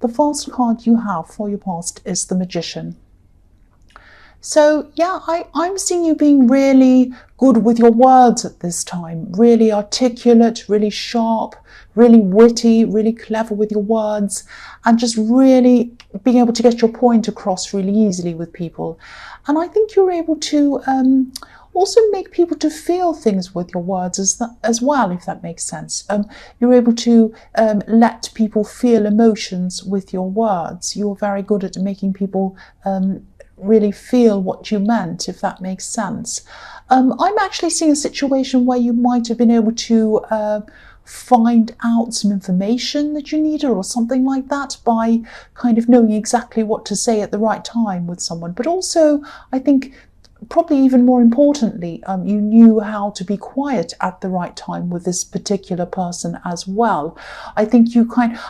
the first card you have for your past is the Magician. So yeah, I'm seeing you being really good with your words at this time, really articulate, really sharp, really witty, really clever with your words, and just really being able to get your point across really easily with people. And I think you're able to also make people to feel things with your words as well, if that makes sense. You're able to let people feel emotions with your words. You're very good at making people really feel what you meant, if that makes sense. I'm actually seeing a situation where you might have been able to find out some information that you needed or something like that by kind of knowing exactly what to say at the right time with someone. But also, I think probably even more importantly, you knew how to be quiet at the right time with this particular person as well. I think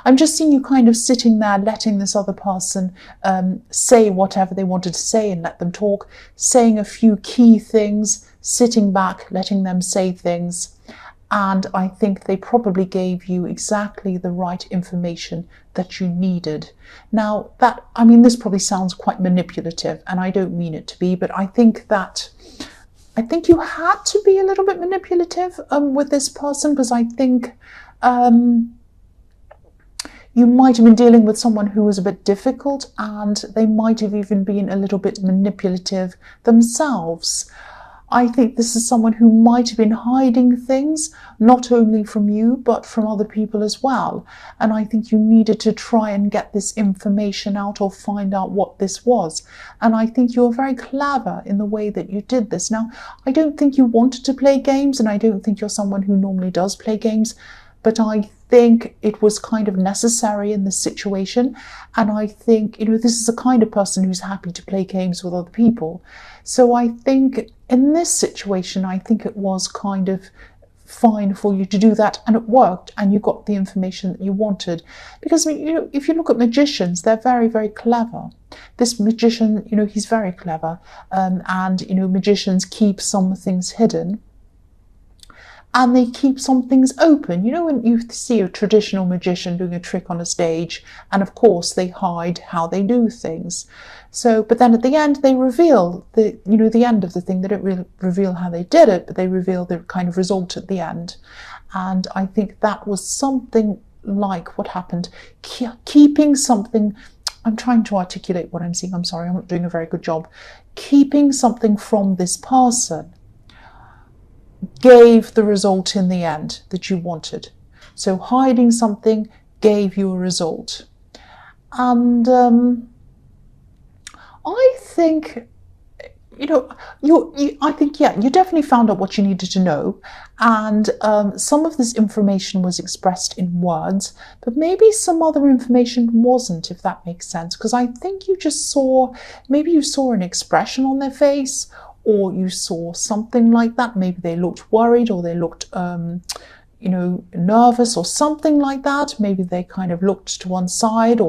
I'm just seeing you kind of sitting there letting this other person say whatever they wanted to say and let them talk, saying a few key things, sitting back, letting them say things. And I think they probably gave you exactly the right information that you needed. Now, this probably sounds quite manipulative, and I don't mean it to be, but I think you had to be a little bit manipulative with this person, because I think you might have been dealing with someone who was a bit difficult, and they might have even been a little bit manipulative themselves. I think this is someone who might have been hiding things, not only from you, but from other people as well. And I think you needed to try and get this information out or find out what this was. And I think you were very clever in the way that you did this. Now, I don't think you wanted to play games, and I don't think you're someone who normally does play games, but I think it was kind of necessary in this situation. And I think, this is the kind of person who's happy to play games with other people. So I think in this situation, I think it was kind of fine for you to do that, and it worked, and you got the information that you wanted. Because, if you look at magicians, they're very, very clever. This magician, he's very clever, and magicians keep some things hidden, and they keep some things open. When you see a traditional magician doing a trick on a stage, and of course they hide how they do things. So, but then at the end they reveal the end of the thing. They don't really reveal how they did it, but they reveal the kind of result at the end. And I think that was something like what happened. Keeping something, I'm trying to articulate what I'm seeing. I'm sorry, I'm not doing a very good job. Keeping something from this person gave the result in the end that you wanted. So hiding something gave you a result. And I think, you definitely found out what you needed to know. And some of this information was expressed in words, but maybe some other information wasn't, if that makes sense. Because I think you saw an expression on their face, or you saw something like that. Maybe they looked worried, or they looked, nervous, or something like that. Maybe they kind of looked to one side,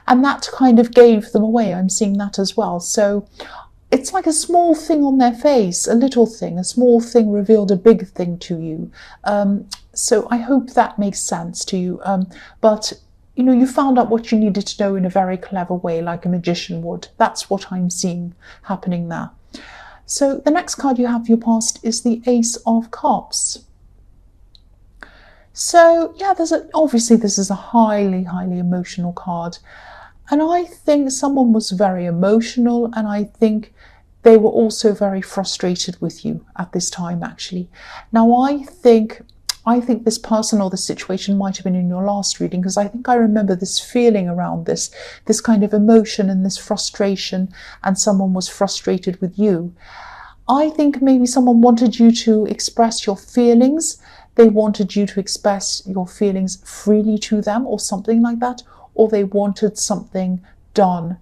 and that kind of gave them away. I'm seeing that as well. So it's like a small thing on their face, a little thing, a small thing revealed a big thing to you. So I hope that makes sense to you. But you found out what you needed to know in a very clever way, like a magician would. That's what I'm seeing happening there. So the next card you have for your past is the Ace of Cups. So yeah, obviously this is a highly, highly emotional card. And I think someone was very emotional, and I think they were also very frustrated with you at this time, actually. Now, I think this person or this situation might have been in your last reading, because I think I remember this feeling around this kind of emotion and this frustration, and someone was frustrated with you. I think maybe someone wanted you to express your feelings. They wanted you to express your feelings freely to them, or something like that, or they wanted something done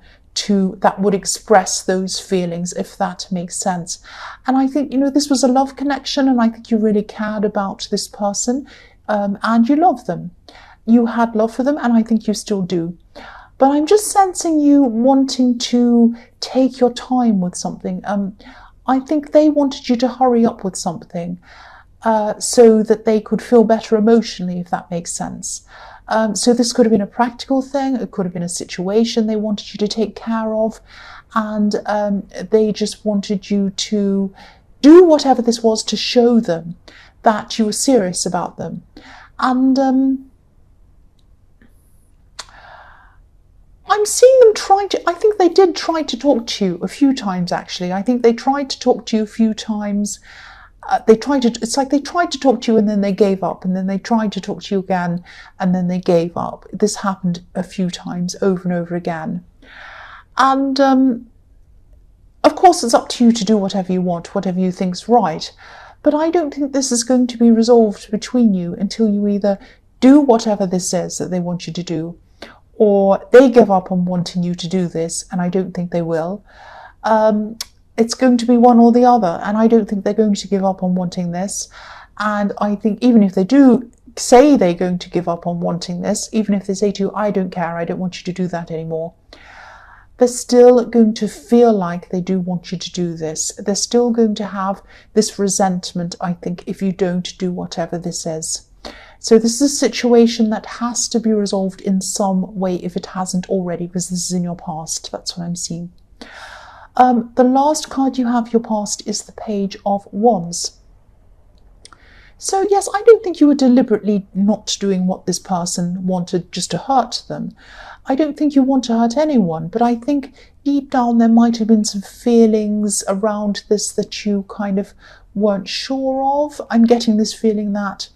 that would express those feelings, if that makes sense. And I think, this was a love connection, and I think you really cared about this person, and you love them. You had love for them, and I think you still do. But I'm just sensing you wanting to take your time with something. I think they wanted you to hurry up with something, so that they could feel better emotionally, if that makes sense. So this could have been a practical thing. It could have been a situation they wanted you to take care of, and they just wanted you to do whatever this was to show them that you were serious about them. And I'm seeing them trying to, I think they did try to talk to you a few times, actually. I think they tried to talk to you a few times. It's like they tried to talk to you and then they gave up, and then they tried to talk to you again and then they gave up. This happened a few times over and over again. And of course, it's up to you to do whatever you want, whatever you think's right. But I don't think this is going to be resolved between you until you either do whatever this is that they want you to do, or they give up on wanting you to do this, and I don't think they will. It's going to be one or the other, and I don't think they're going to give up on wanting this. And I think even if they do say they're going to give up on wanting this, even if they say to you, I don't care, I don't want you to do that anymore, they're still going to feel like they do want you to do this. They're still going to have this resentment, I think, if you don't do whatever this is. So this is a situation that has to be resolved in some way if it hasn't already, because this is in your past. That's what I'm seeing. The last card you have, your past, is the Page of Wands. So yes, I don't think you were deliberately not doing what this person wanted just to hurt them. I don't think you want to hurt anyone, but I think deep down there might have been some feelings around this that you kind of weren't sure of. I'm getting this feeling that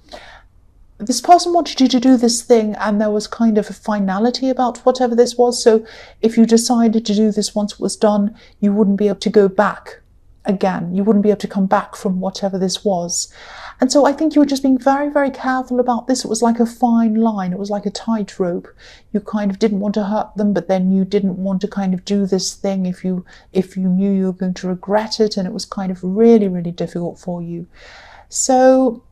this person wanted you to do this thing and there was kind of a finality about whatever this was. So if you decided to do this once it was done, you wouldn't be able to go back again. You wouldn't be able to come back from whatever this was. And so I think you were just being very, very careful about this. It was like a fine line. It was like a tightrope. You kind of didn't want to hurt them, but then you didn't want to kind of do this thing if you knew you were going to regret it, and it was kind of really, really difficult for you. So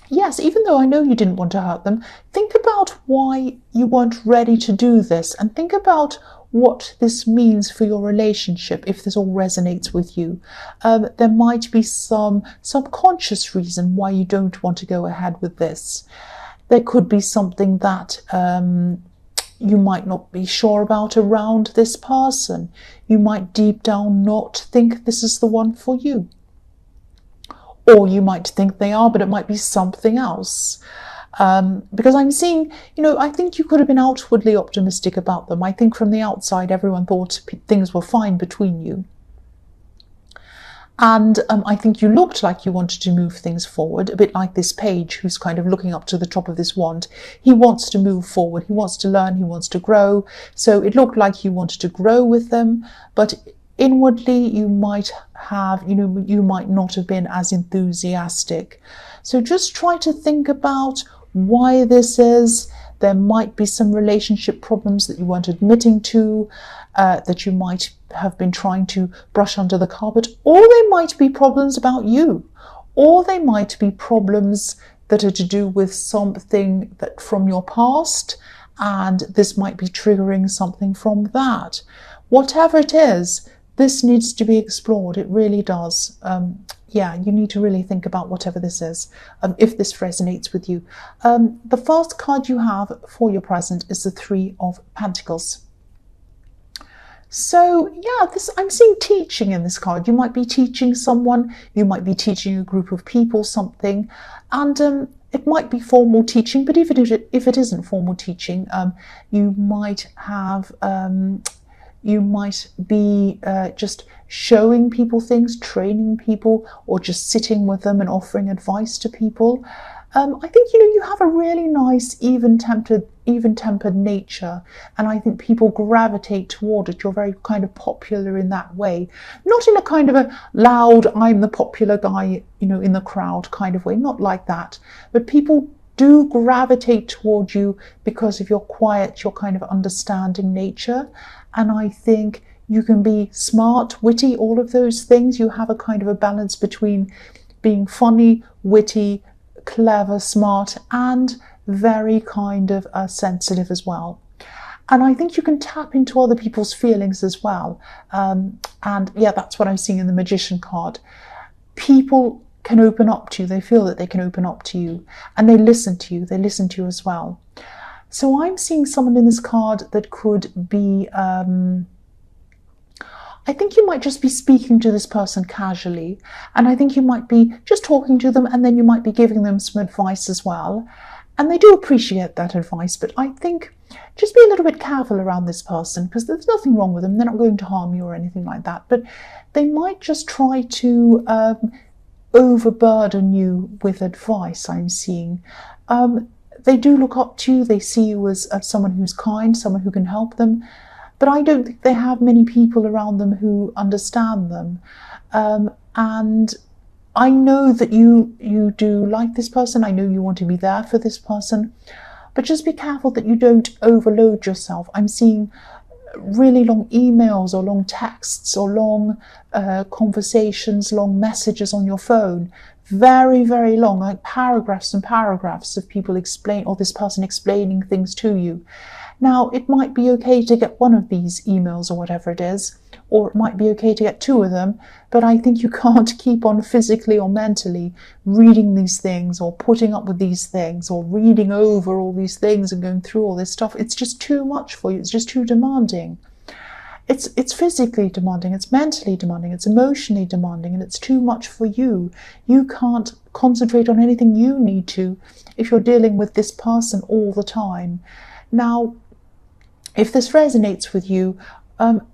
yes, even though I know you didn't want to hurt them, think about why you weren't ready to do this, and think about what this means for your relationship if this all resonates with you. There might be some subconscious reason why you don't want to go ahead with this. There could be something that you might not be sure about around this person. You might deep down not think this is the one for you. Or you might think they are, but it might be something else. Because I'm seeing, I think you could have been outwardly optimistic about them. I think from the outside, everyone thought things were fine between you. And I think you looked like you wanted to move things forward, a bit like this page who's kind of looking up to the top of this wand. He wants to move forward. He wants to learn. He wants to grow. So it looked like you wanted to grow with them, but inwardly you might have, you might not have been as enthusiastic. So just try to think about why this is. There might be some relationship problems that you weren't admitting to, that you might have been trying to brush under the carpet, or they might be problems about you, or they might be problems that are to do with something that from your past, and this might be triggering something from that. Whatever it is, this needs to be explored. It really does. Yeah, you need to really think about whatever this is, if this resonates with you. The first card you have for your present is the Three of Pentacles. So yeah, I'm seeing teaching in this card. You might be teaching someone, you might be teaching a group of people something, and it might be formal teaching, but if it isn't formal teaching, you might have you might be just showing people things, training people, or just sitting with them and offering advice to people. I think you have a really nice, even-tempered nature, and I think people gravitate toward it. You're very kind of popular in that way, not in a kind of a loud, I'm the popular guy, in the crowd kind of way, not like that. But people do gravitate toward you because of your quiet, your kind of understanding nature. And I think you can be smart, witty, all of those things. You have a kind of a balance between being funny, witty, clever, smart, and very kind of sensitive as well. And I think you can tap into other people's feelings as well. And yeah, that's what I'm seeing in the Magician card. People can open up to you. They feel that they can open up to you, and they listen to you. They listen to you as well. So I'm seeing someone in this card that could be, I think you might just be speaking to this person casually, and I think you might be just talking to them, and then you might be giving them some advice as well. And they do appreciate that advice, but I think just be a little bit careful around this person, because there's nothing wrong with them. They're not going to harm you or anything like that, but they might just try to overburden you with advice, I'm seeing. They do look up to you. They see you as someone who's kind, someone who can help them. But I don't think they have many people around them who understand them. And I know that you do like this person. I know you want to be there for this person. But just be careful that you don't overload yourself. I'm seeing really long emails or long texts or long conversations, long messages on your phone. Very, very long, like paragraphs and paragraphs of people explain, or this person explaining things to you. Now, it might be okay to get one of these emails or whatever it is, or it might be okay to get two of them, but I think you can't keep on physically or mentally reading these things or putting up with these things or reading over all these things and going through all this stuff. It's just too much for you. It's just too demanding. It's physically demanding, it's mentally demanding, it's emotionally demanding, and it's too much for you. You can't concentrate on anything you need to if you're dealing with this person all the time. Now, if this resonates with you,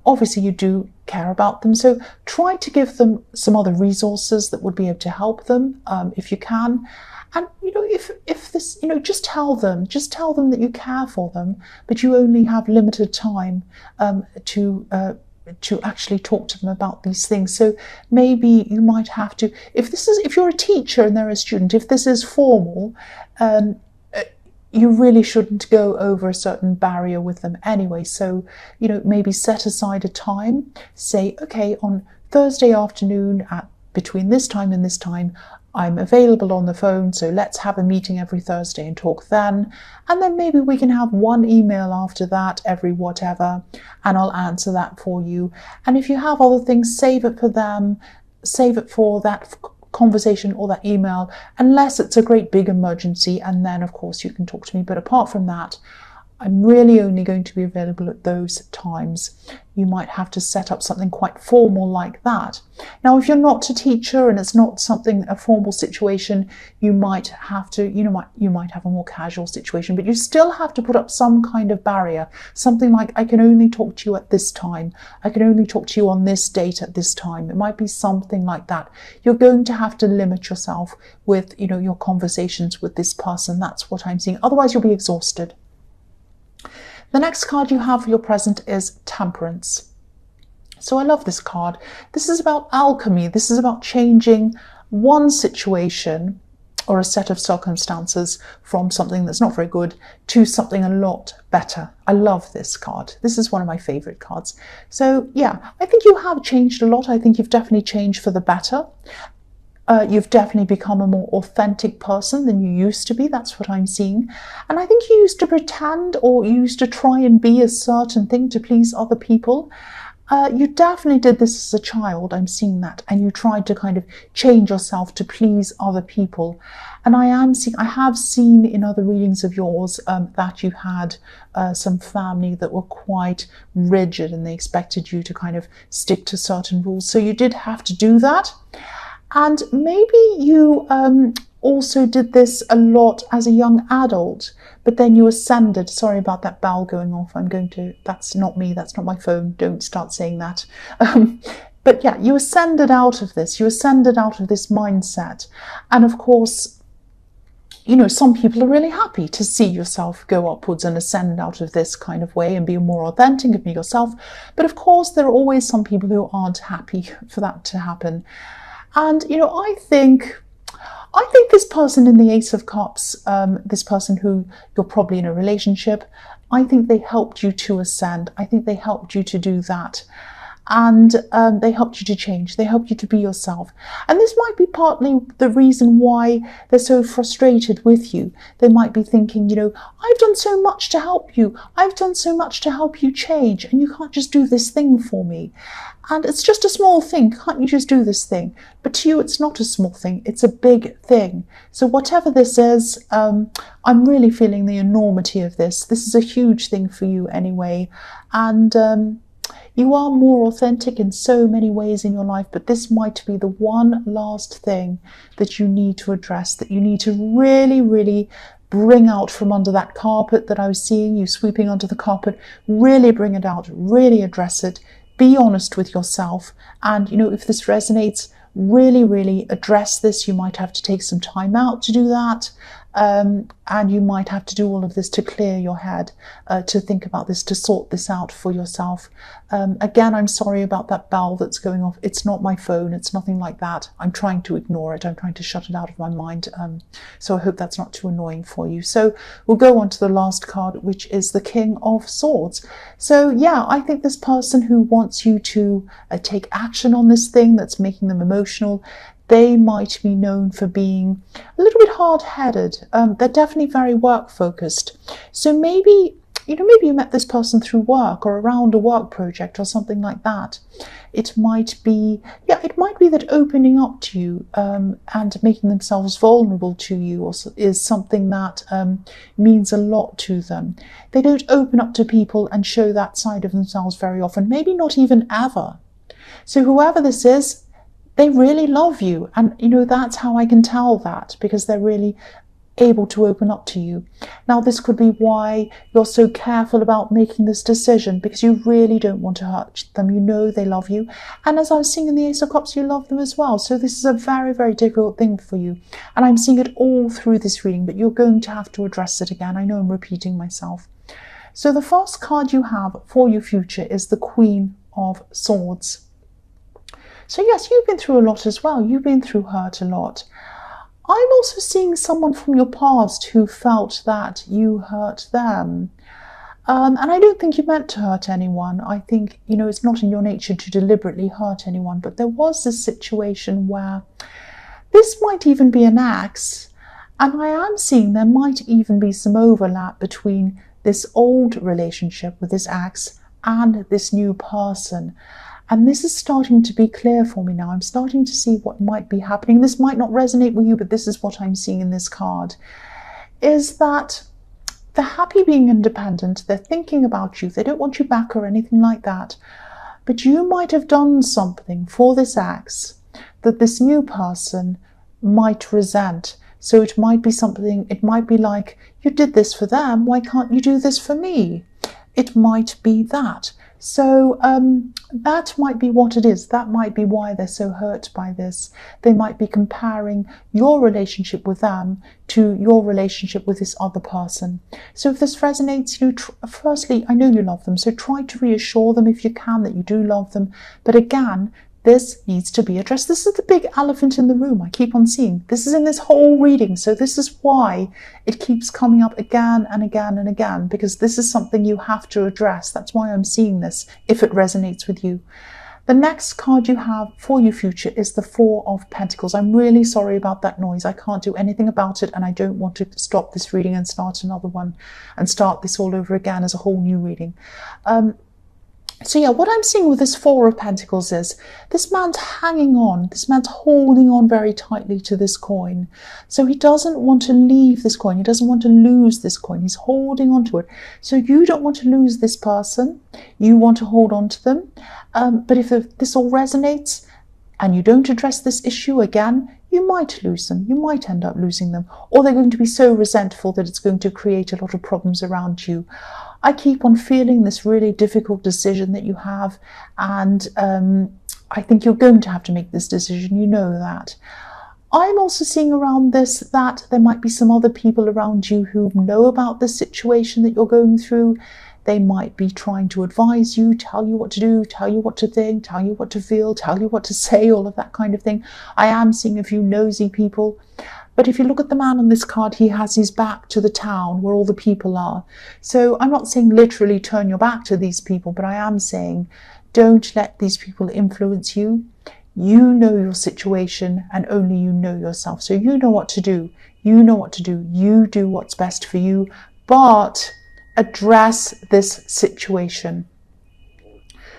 obviously you do care about them, so try to give them some other resources that would be able to help them, if you can. And if this, just tell them that you care for them, but you only have limited time to actually talk to them about these things. So maybe you might have to, if you're a teacher and they're a student, if this is formal, you really shouldn't go over a certain barrier with them anyway. So, maybe set aside a time, say, okay, on Thursday afternoon at between this time and this time, I'm available on the phone, so let's have a meeting every Thursday and talk then. And then maybe we can have one email after that every whatever, and I'll answer that for you. And if you have other things, save it for them, save it for that conversation or that email, unless it's a great big emergency, and then of course you can talk to me. But apart from that, I'm really only going to be available at those times. You might have to set up something quite formal like that. Now, if you're not a teacher and it's not a formal situation, you might have to, you might have a more casual situation, but you still have to put up some kind of barrier. Something like, I can only talk to you at this time. I can only talk to you on this date at this time. It might be something like that. You're going to have to limit yourself with, your conversations with this person. That's what I'm seeing. Otherwise, you'll be exhausted. The next card you have for your present is Temperance. So I love this card. This is about alchemy. This is about changing one situation or a set of circumstances from something that's not very good to something a lot better. I love this card. This is one of my favorite cards. So yeah, I think you have changed a lot. I think you've definitely changed for the better. You've definitely become a more authentic person than you used to be. That's what I'm seeing. And I think you used to pretend, or you used to try and be a certain thing to please other people. You definitely did this as a child. I'm seeing that. And you tried to kind of change yourself to please other people. And I have seen in other readings of yours that you had some family that were quite rigid and they expected you to kind of stick to certain rules. So you did have to do that. And maybe you also did this a lot as a young adult, but then you ascended. Sorry about that bell going off. That's not me, that's not my phone. Don't start saying that. But yeah, you ascended out of this. You ascended out of this mindset. And of course, some people are really happy to see yourself go upwards and ascend out of this kind of way and be more authentic and be yourself. But of course, there are always some people who aren't happy for that to happen. And, I think this person in the Ace of Cups, this person who you're probably in a relationship, I think they helped you to ascend. I think they helped you to do that. and they helped you to change. They helped you to be yourself. And this might be partly the reason why they're so frustrated with you. They might be thinking, I've done so much to help you. I've done so much to help you change, and you can't just do this thing for me. And it's just a small thing. Can't you just do this thing? But to you, it's not a small thing. It's a big thing. So whatever this is, I'm really feeling the enormity of this. This is a huge thing for you anyway. And you are more authentic in so many ways in your life, but this might be the one last thing that you need to address, that you need to really, really bring out from under that carpet that I was seeing you sweeping under the carpet. Really bring it out, really address it. Be honest with yourself. And, if this resonates, really, really address this. You might have to take some time out to do that. And you might have to do all of this to clear your head, to think about this, to sort this out for yourself. Again, I'm sorry about that bell that's going off. It's not my phone. It's nothing like that. I'm trying to ignore it. I'm trying to shut it out of my mind. So I hope that's not too annoying for you. So we'll go on to the last card, which is the King of Swords. So yeah, I think this person who wants you to take action on this thing that's making them emotional, they might be known for being a little bit hard-headed. They're definitely very work-focused. So maybe you met this person through work or around a work project or something like that. It might be that opening up to you and making themselves vulnerable to you is something that means a lot to them. They don't open up to people and show that side of themselves very often, maybe not even ever. So whoever this is, they really love you. And, that's how I can tell that, because they're really able to open up to you. Now, this could be why you're so careful about making this decision, because you really don't want to hurt them. They love you. And as I was seeing in the Ace of Cups, you love them as well. So this is a very, very difficult thing for you. And I'm seeing it all through this reading, but you're going to have to address it again. I know I'm repeating myself. So the first card you have for your future is the Queen of Swords. So yes, you've been through a lot as well. You've been through hurt a lot. I'm also seeing someone from your past who felt that you hurt them. And I don't think you meant to hurt anyone. I think, it's not in your nature to deliberately hurt anyone. But there was this situation where this might even be an ex. And I am seeing there might even be some overlap between this old relationship with this ex and this new person. And this is starting to be clear for me now. I'm starting to see what might be happening. This might not resonate with you, but this is what I'm seeing in this card, is that they're happy being independent. They're thinking about you. They don't want you back or anything like that. But you might have done something for this ex that this new person might resent. So it might be something, it might be like, you did this for them, why can't you do this for me? It might be that. So that might be what it is. That might be why they're so hurt by this. They might be comparing your relationship with them to your relationship with this other person. So if this resonates, firstly, I know you love them, so try to reassure them if you can that you do love them. But again, this needs to be addressed. This is the big elephant in the room I keep on seeing. This is in this whole reading. So this is why it keeps coming up again and again and again, because this is something you have to address. That's why I'm seeing this, if it resonates with you. The next card you have for your future is the Four of Pentacles. I'm really sorry about that noise. I can't do anything about it, and I don't want to stop this reading and start another one and start this all over again as a whole new reading. So yeah, what I'm seeing with this Four of Pentacles is this man's hanging on. This man's holding on very tightly to this coin. So he doesn't want to leave this coin. He doesn't want to lose this coin. He's holding on to it. So you don't want to lose this person. You want to hold on to them. But if this all resonates and you don't address this issue again, you might lose them. You might end up losing them. Or they're going to be so resentful that it's going to create a lot of problems around you. I keep on feeling this really difficult decision that you have, and I think you're going to have to make this decision. You know that. I'm also seeing around this that there might be some other people around you who know about the situation that you're going through. They might be trying to advise you, tell you what to do, tell you what to think, tell you what to feel, tell you what to say, all of that kind of thing. I am seeing a few nosy people. But if you look at the man on this card, he has his back to the town where all the people are. So I'm not saying literally turn your back to these people, but I am saying Don't let these people influence you. You know your situation and only you know yourself. So you know what to do. You know what to do. You do what's best for you, but address this situation.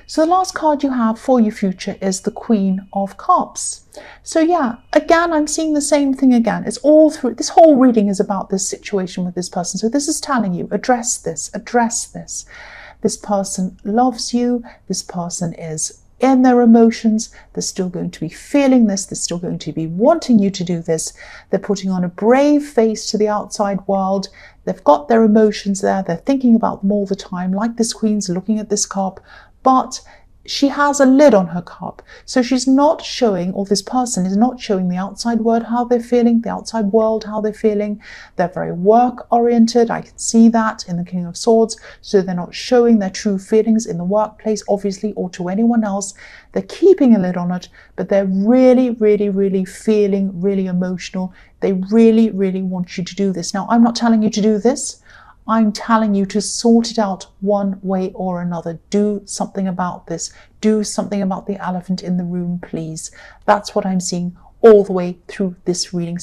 So the last card you have for your future is the Queen of Cups. So yeah, again, I'm seeing the same thing again. It's all through, this whole reading is about this situation with this person. So this is telling you, address this, address this. This person loves you. This person is in their emotions. They're still going to be feeling this. They're still going to be wanting you to do this. They're putting on a brave face to the outside world. They've got their emotions there. They're thinking about them all the time, like this Queen's looking at this cup. But she has a lid on her cup. So she's not showing, or this person is not showing the outside world how they're feeling, the outside world how they're feeling. They're very work oriented. I can see that in the King of Swords. So they're not showing their true feelings in the workplace, obviously, or to anyone else. They're keeping a lid on it, but they're really, really, really feeling really emotional. They really, really want you to do this. Now, I'm not telling you to do this. I'm telling you to sort it out one way or another. Do something about this. Do something about the elephant in the room, please. That's what I'm seeing all the way through this reading.